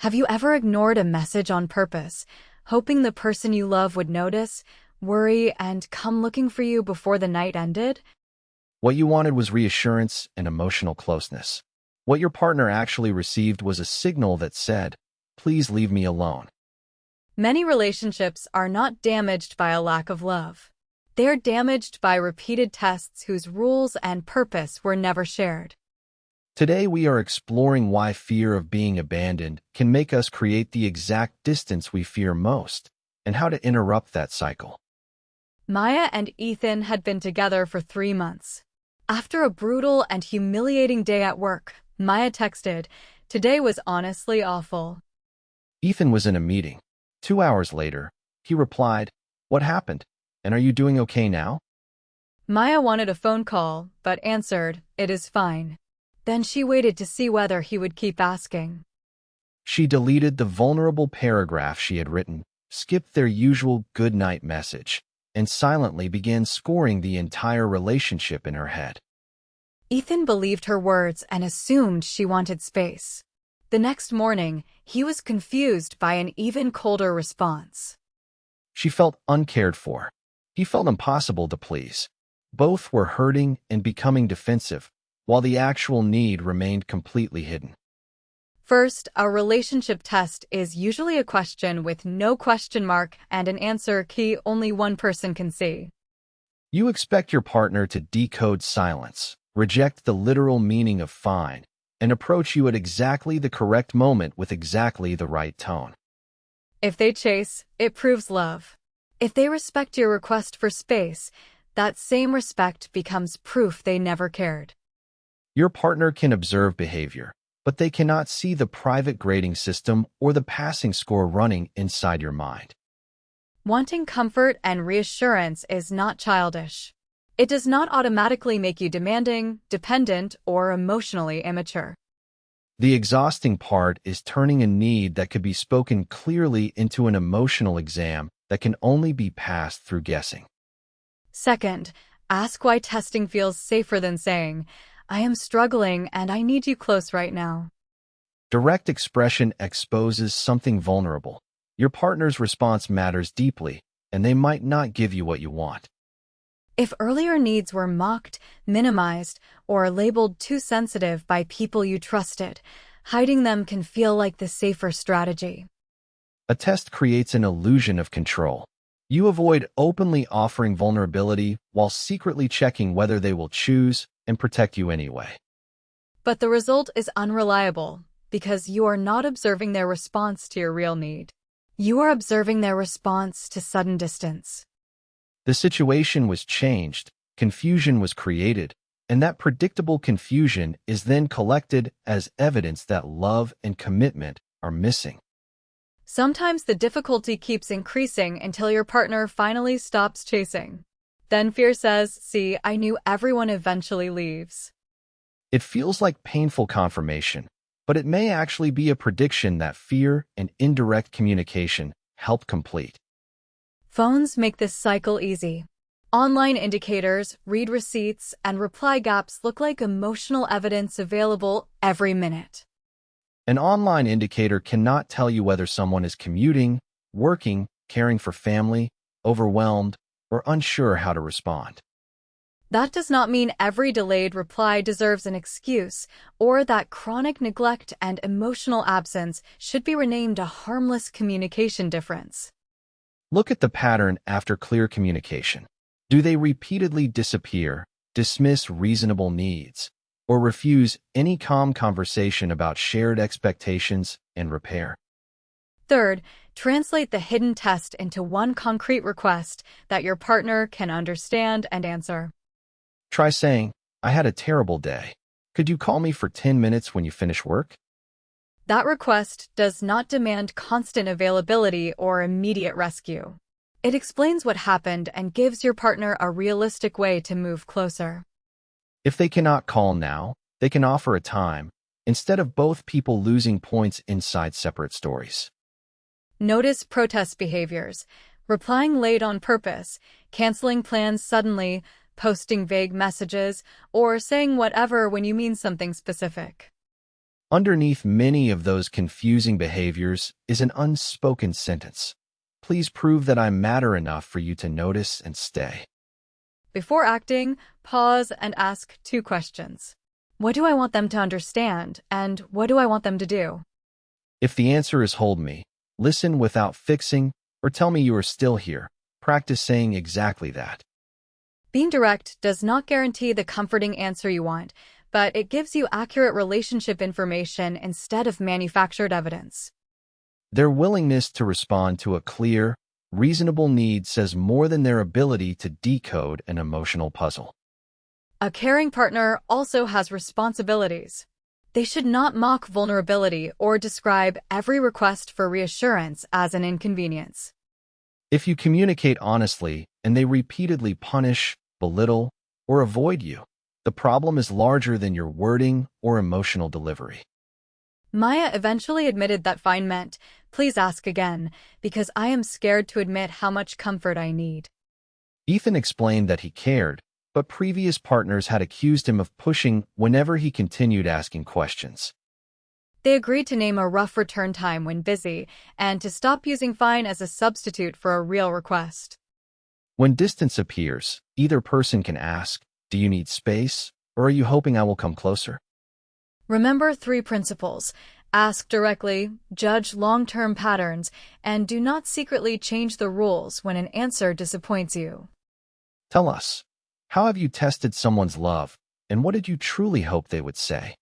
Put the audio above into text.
Have you ever ignored a message on purpose, hoping the person you love would notice, worry, and come looking for you before the night ended? What you wanted was reassurance and emotional closeness. What your partner actually received was a signal that said, "Please leave me alone." Many relationships are not damaged by a lack of love. They're damaged by repeated tests whose rules and purpose were never shared. Today we are exploring why fear of being abandoned can make us create the exact distance we fear most, and how to interrupt that cycle. Maya and Ethan had been together for 3 months. After a brutal and humiliating day at work, Maya texted, "Today was honestly awful." Ethan was in a meeting. 2 hours later, he replied, "What happened? And are you doing okay now?" Maya wanted a phone call, but answered, "It is fine." Then she waited to see whether he would keep asking. She deleted the vulnerable paragraph she had written, skipped their usual good night message, and silently began scoring the entire relationship in her head. Ethan believed her words and assumed she wanted space. The next morning, he was confused by an even colder response. She felt uncared for. He felt impossible to please. Both were hurting and becoming defensive, while the actual need remained completely hidden. First, a relationship test is usually a question with no question mark and an answer key only one person can see. You expect your partner to decode silence, reject the literal meaning of fine, and approach you at exactly the correct moment with exactly the right tone. If they chase, it proves love. If they respect your request for space, that same respect becomes proof they never cared. Your partner can observe behavior, but they cannot see the private grading system or the passing score running inside your mind. Wanting comfort and reassurance is not childish. It does not automatically make you demanding, dependent, or emotionally immature. The exhausting part is turning a need that could be spoken clearly into an emotional exam that can only be passed through guessing. Second, ask why testing feels safer than saying, "I am struggling and I need you close right now." Direct expression exposes something vulnerable. Your partner's response matters deeply, and they might not give you what you want. If earlier needs were mocked, minimized, or labeled too sensitive by people you trusted, hiding them can feel like the safer strategy. A test creates an illusion of control. You avoid openly offering vulnerability while secretly checking whether they will choose and protect you anyway. But the result is unreliable because you are not observing their response to your real need. You are observing their response to sudden distance. The situation was changed, confusion was created, and that predictable confusion is then collected as evidence that love and commitment are missing. Sometimes the difficulty keeps increasing until your partner finally stops chasing. Then fear says, "See, I knew everyone eventually leaves." It feels like painful confirmation, but it may actually be a prediction that fear and indirect communication help complete. Phones make this cycle easy. Online indicators, read receipts, and reply gaps look like emotional evidence available every minute. An online indicator cannot tell you whether someone is commuting, working, caring for family, overwhelmed, or unsure how to respond. That does not mean every delayed reply deserves an excuse, or that chronic neglect and emotional absence should be renamed a harmless communication difference. Look at the pattern after clear communication. Do they repeatedly disappear, dismiss reasonable needs, or refuse any calm conversation about shared expectations and repair? Third, translate the hidden test into one concrete request that your partner can understand and answer. Try saying, "I had a terrible day. Could you call me for 10 minutes when you finish work?" That request does not demand constant availability or immediate rescue. It explains what happened and gives your partner a realistic way to move closer. If they cannot call now, they can offer a time, instead of both people losing points inside separate stories. Notice protest behaviors, replying late on purpose, canceling plans suddenly, posting vague messages, or saying whatever when you mean something specific. Underneath many of those confusing behaviors is an unspoken sentence. Please prove that I matter enough for you to notice and stay. Before acting, pause and ask 2 questions. What do I want them to understand, and what do I want them to do? If the answer is hold me, listen without fixing, or tell me you are still here, practice saying exactly that. Being direct does not guarantee the comforting answer you want, but it gives you accurate relationship information instead of manufactured evidence. Their willingness to respond to a clear, reasonable need says more than their ability to decode an emotional puzzle. A caring partner also has responsibilities. They should not mock vulnerability or describe every request for reassurance as an inconvenience. If you communicate honestly and they repeatedly punish, belittle, or avoid you, the problem is larger than your wording or emotional delivery. Maya eventually admitted that fine meant, please ask again, because I am scared to admit how much comfort I need. Ethan explained that he cared, but previous partners had accused him of pushing whenever he continued asking questions. They agreed to name a rough return time when busy and to stop using fine as a substitute for a real request. When distance appears, either person can ask, do you need space, or are you hoping I will come closer? Remember 3 principles. Ask directly, judge long-term patterns, and do not secretly change the rules when an answer disappoints you. Tell us, how have you tested someone's love, and what did you truly hope they would say?